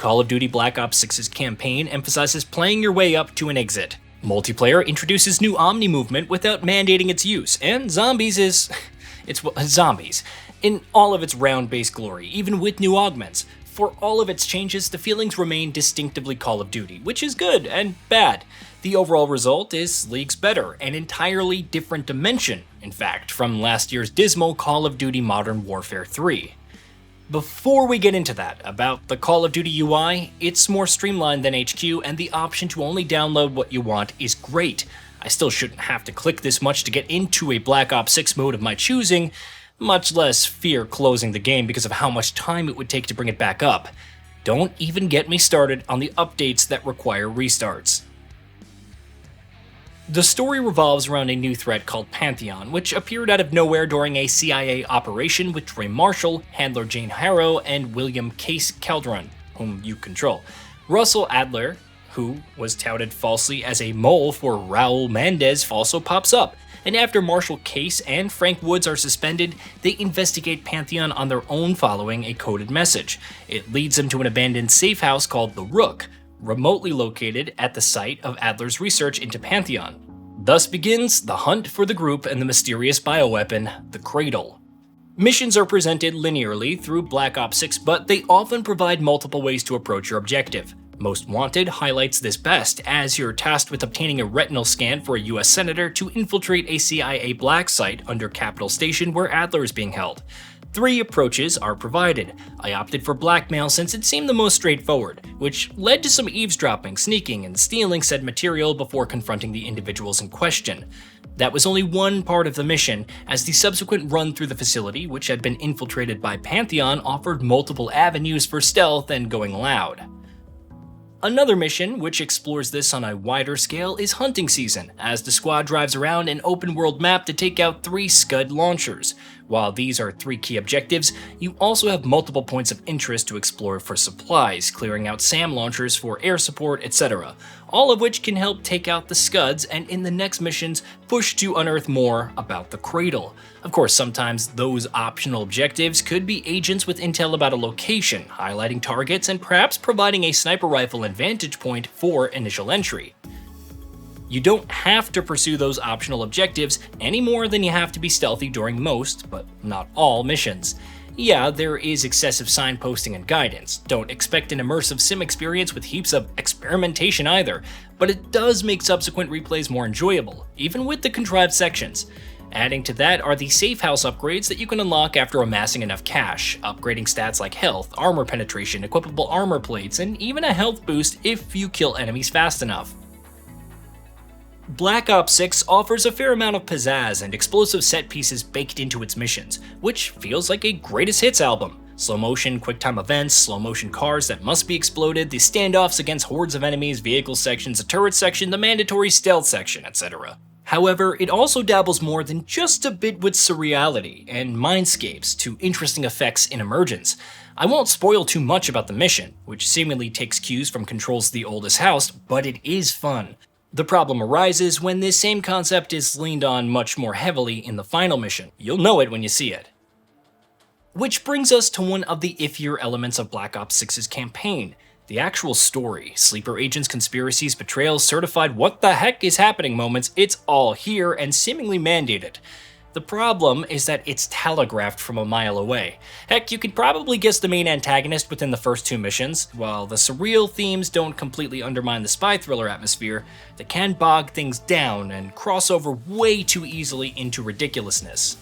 Call of Duty Black Ops 6's campaign emphasizes playing your way up to an exit. Multiplayer introduces new Omni movement without mandating its use, and Zombies is... it's Zombies, in all of its round-based glory, even with new augments. For all of its changes, the feelings remain distinctively Call of Duty, which is good and bad. The overall result is leagues better, an entirely different dimension, in fact, from last year's dismal Call of Duty Modern Warfare 3. Before we get into that, about the Call of Duty UI, it's more streamlined than HQ, and the option to only download what you want is great. I still shouldn't have to click this much to get into a Black Ops 6 mode of my choosing, much less fear closing the game because of how much time it would take to bring it back up. Don't even get me started on the updates that require restarts. The story revolves around a new threat called Pantheon, which appeared out of nowhere during a CIA operation with Trey Marshall, Handler Jane Harrow, and William Case Calderon, whom you control. Russell Adler, who was touted falsely as a mole for Raul Mendez, also pops up. And after Marshall Case and Frank Woods are suspended, they investigate Pantheon on their own following a coded message. It leads them to an abandoned safe house called The Rook, remotely located at the site of Adler's research into Pantheon. Thus begins the hunt for the group and the mysterious bioweapon, the Cradle. Missions are presented linearly through Black Ops 6, but they often provide multiple ways to approach your objective. Most Wanted highlights this best, as you're tasked with obtaining a retinal scan for a US senator to infiltrate a CIA black site under Capitol Station where Adler is being held. 3 approaches are provided. I opted for blackmail since it seemed the most straightforward, which led to some eavesdropping, sneaking, and stealing said material before confronting the individuals in question. That was only one part of the mission, as the subsequent run through the facility, which had been infiltrated by Pantheon, offered multiple avenues for stealth and going loud. Another mission, which explores this on a wider scale, is Hunting Season, as the squad drives around an open-world map to take out 3 Scud launchers. While these are 3 key objectives, you also have multiple points of interest to explore for supplies, clearing out SAM launchers for air support, etc., all of which can help take out the Scuds and in the next missions push to unearth more about the Cradle. Of course, sometimes those optional objectives could be agents with intel about a location, highlighting targets and perhaps providing a sniper rifle and vantage point for initial entry. You don't have to pursue those optional objectives any more than you have to be stealthy during most, but not all, missions. Yeah, there is excessive signposting and guidance. Don't expect an immersive sim experience with heaps of experimentation either, but it does make subsequent replays more enjoyable, even with the contrived sections. Adding to that are the safe house upgrades that you can unlock after amassing enough cash, upgrading stats like health, armor penetration, equipable armor plates, and even a health boost if you kill enemies fast enough. Black Ops 6 offers a fair amount of pizzazz and explosive set pieces baked into its missions, which feels like a greatest hits album. Slow motion, quick-time events, slow motion cars that must be exploded, the standoffs against hordes of enemies, vehicle sections, the turret section, the mandatory stealth section, etc. However, it also dabbles more than just a bit with surreality and mindscapes to interesting effects in emergence. I won't spoil too much about the mission, which seemingly takes cues from Control's The Oldest House, but it is fun. The problem arises when this same concept is leaned on much more heavily in the final mission. You'll know it when you see it. Which brings us to one of the iffier elements of Black Ops 6's campaign, the actual story. Sleeper agents, conspiracies, betrayals, certified what the heck is happening moments, it's all here and seemingly mandated. The problem is that it's telegraphed from a mile away. Heck, you could probably guess the main antagonist within the first 2 missions. While the surreal themes don't completely undermine the spy thriller atmosphere, they can bog things down and cross over way too easily into ridiculousness.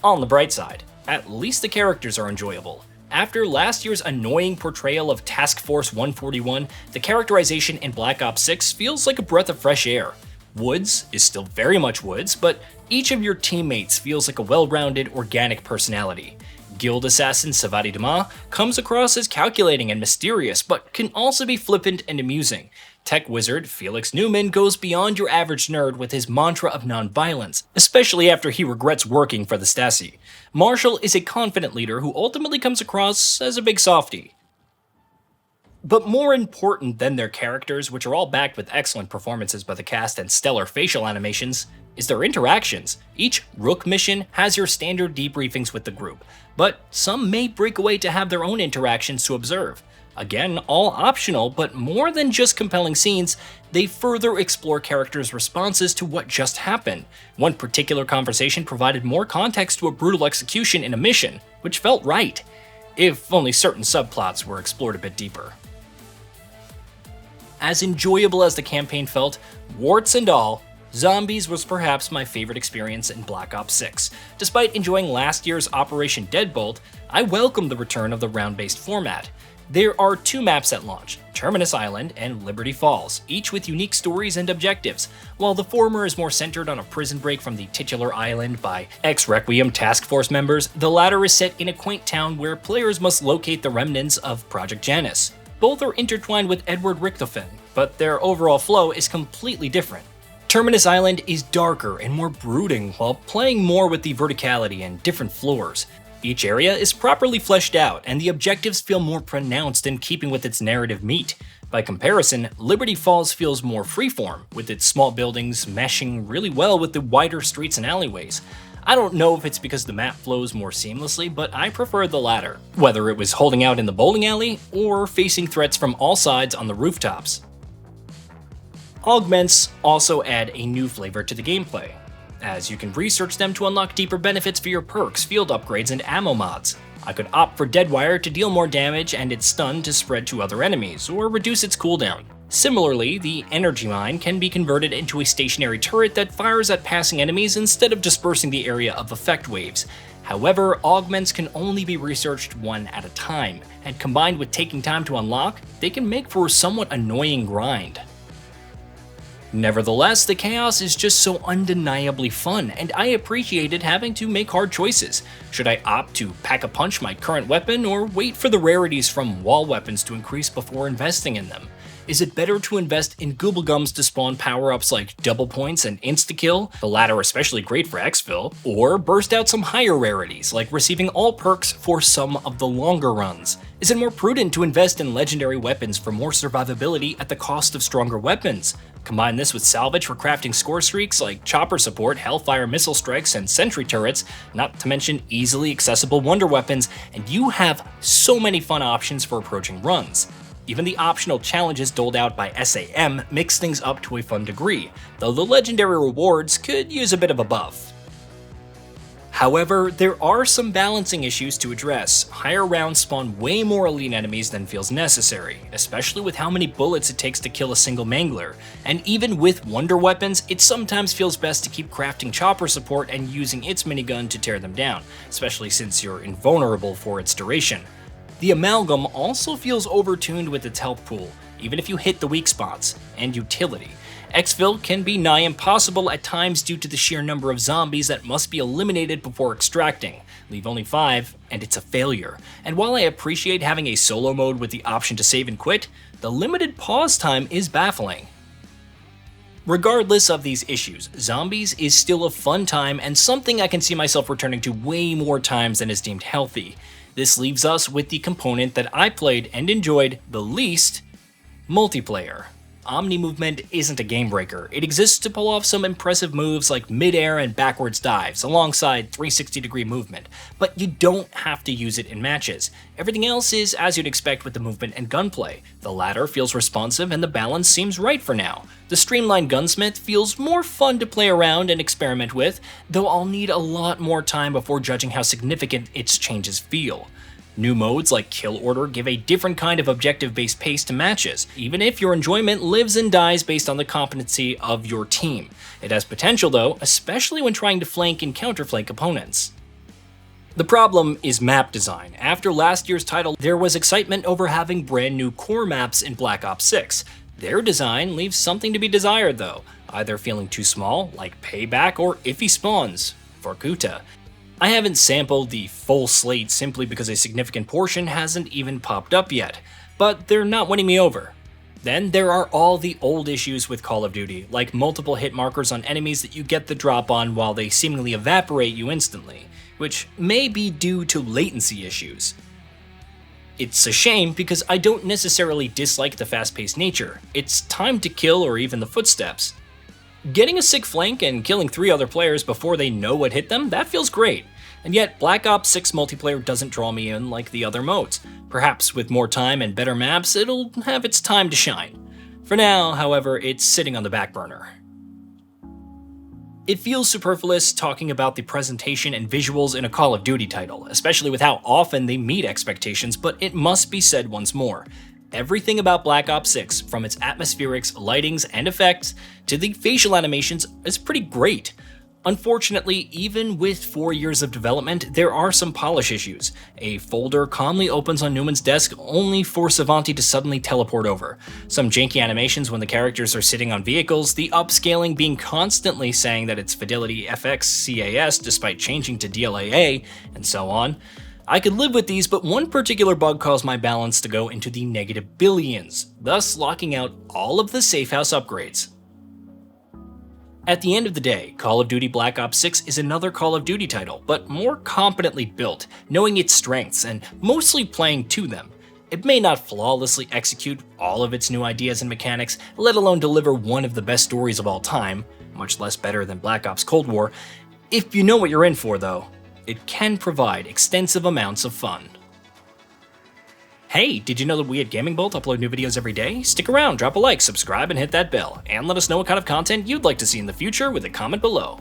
On the bright side, at least the characters are enjoyable. After last year's annoying portrayal of Task Force 141, the characterization in Black Ops 6 feels like a breath of fresh air. Woods is still very much Woods, but each of your teammates feels like a well-rounded, organic personality. Guild assassin Savati Dama comes across as calculating and mysterious, but can also be flippant and amusing. Tech wizard Felix Newman goes beyond your average nerd with his mantra of nonviolence, especially after he regrets working for the Stasi. Marshall is a confident leader who ultimately comes across as a big softie. But more important than their characters, which are all backed with excellent performances by the cast and stellar facial animations, is their interactions. Each Rook mission has your standard debriefings with the group, but some may break away to have their own interactions to observe. Again, all optional, but more than just compelling scenes, they further explore characters' responses to what just happened. One particular conversation provided more context to a brutal execution in a mission, which felt right, if only certain subplots were explored a bit deeper. As enjoyable as the campaign felt, warts and all, Zombies was perhaps my favorite experience in Black Ops 6. Despite enjoying last year's Operation Deadbolt, I welcome the return of the round-based format. There are 2 maps at launch, Terminus Island and Liberty Falls, each with unique stories and objectives. While the former is more centered on a prison break from the titular island by ex-Requiem task force members, the latter is set in a quaint town where players must locate the remnants of Project Janus. Both are intertwined with Edward Richtofen, but their overall flow is completely different. Terminus Island is darker and more brooding, while playing more with the verticality and different floors. Each area is properly fleshed out, and the objectives feel more pronounced in keeping with its narrative meat. By comparison, Liberty Falls feels more freeform, with its small buildings meshing really well with the wider streets and alleyways. I don't know if it's because the map flows more seamlessly, but I prefer the latter, whether it was holding out in the bowling alley or facing threats from all sides on the rooftops. Augments also add a new flavor to the gameplay, as you can research them to unlock deeper benefits for your perks, field upgrades, and ammo mods. I could opt for Deadwire to deal more damage and its stun to spread to other enemies, or reduce its cooldown. Similarly, the Energy Mine can be converted into a stationary turret that fires at passing enemies instead of dispersing the area of effect waves. However, augments can only be researched one at a time, and combined with taking time to unlock, they can make for a somewhat annoying grind. Nevertheless, the chaos is just so undeniably fun, and I appreciated having to make hard choices. Should I opt to pack-a-punch my current weapon, or wait for the rarities from wall weapons to increase before investing in them? Is it better to invest in Gooblegums to spawn power-ups like double points and insta-kill, the latter especially great for exfil, or burst out some higher rarities like receiving all perks for some of the longer runs? Is it more prudent to invest in legendary weapons for more survivability at the cost of stronger weapons? Combine this with salvage for crafting score streaks like chopper support, hellfire missile strikes, and sentry turrets, not to mention easily accessible wonder weapons, and you have so many fun options for approaching runs. Even the optional challenges doled out by SAM mix things up to a fun degree, though the legendary rewards could use a bit of a buff. However, there are some balancing issues to address. Higher rounds spawn way more elite enemies than feels necessary, especially with how many bullets it takes to kill a single mangler. And even with wonder weapons, it sometimes feels best to keep crafting chopper support and using its minigun to tear them down, especially since you're invulnerable for its duration. The Amalgam also feels overtuned with its health pool, even if you hit the weak spots, and utility. Exfil can be nigh impossible at times due to the sheer number of zombies that must be eliminated before extracting. Leave only 5, and it's a failure. And while I appreciate having a solo mode with the option to save and quit, the limited pause time is baffling. Regardless of these issues, Zombies is still a fun time and something I can see myself returning to way more times than is deemed healthy. This leaves us with the component that I played and enjoyed the least, multiplayer. Omni movement isn't a game breaker. It exists to pull off some impressive moves like mid-air and backwards dives, alongside 360-degree movement, but you don't have to use it in matches. Everything else is as you'd expect with the movement and gunplay. The latter feels responsive and the balance seems right for now. The streamlined gunsmith feels more fun to play around and experiment with, though I'll need a lot more time before judging how significant its changes feel. New modes like Kill Order give a different kind of objective-based pace to matches, even if your enjoyment lives and dies based on the competency of your team. It has potential though, especially when trying to flank and counterflank opponents. The problem is map design. After last year's title, there was excitement over having brand new core maps in Black Ops 6. Their design leaves something to be desired though, either feeling too small, like Payback, or iffy spawns, Vorkuta. I haven't sampled the full slate simply because a significant portion hasn't even popped up yet, but they're not winning me over. Then there are all the old issues with Call of Duty, like multiple hit markers on enemies that you get the drop on while they seemingly evaporate you instantly, which may be due to latency issues. It's a shame because I don't necessarily dislike the fast-paced nature. It's time to kill or even the footsteps. Getting a sick flank and killing 3 other players before they know what hit them, that feels great. And yet, Black Ops 6 multiplayer doesn't draw me in like the other modes. Perhaps with more time and better maps, it'll have its time to shine. For now, however, it's sitting on the back burner. It feels superfluous talking about the presentation and visuals in a Call of Duty title, especially with how often they meet expectations, but it must be said once more. Everything about Black Ops 6, from its atmospherics, lightings, and effects, to the facial animations, is pretty great. Unfortunately, even with 4 years of development, there are some polish issues. A folder calmly opens on Newman's desk only for Savanti to suddenly teleport over. Some janky animations when the characters are sitting on vehicles, the upscaling being constantly saying that it's Fidelity FX CAS despite changing to DLAA, and so on. I could live with these, but one particular bug caused my balance to go into the negative billions, thus locking out all of the safe house upgrades. At the end of the day, Call of Duty Black Ops 6 is another Call of Duty title, but more competently built, knowing its strengths and mostly playing to them. It may not flawlessly execute all of its new ideas and mechanics, let alone deliver one of the best stories of all time, much less better than Black Ops Cold War. If you know what you're in for though, it can provide extensive amounts of fun. Hey, did you know that we at Gaming Bolt upload new videos every day? Stick around, drop a like, subscribe, and hit that bell, and let us know what kind of content you'd like to see in the future with a comment below.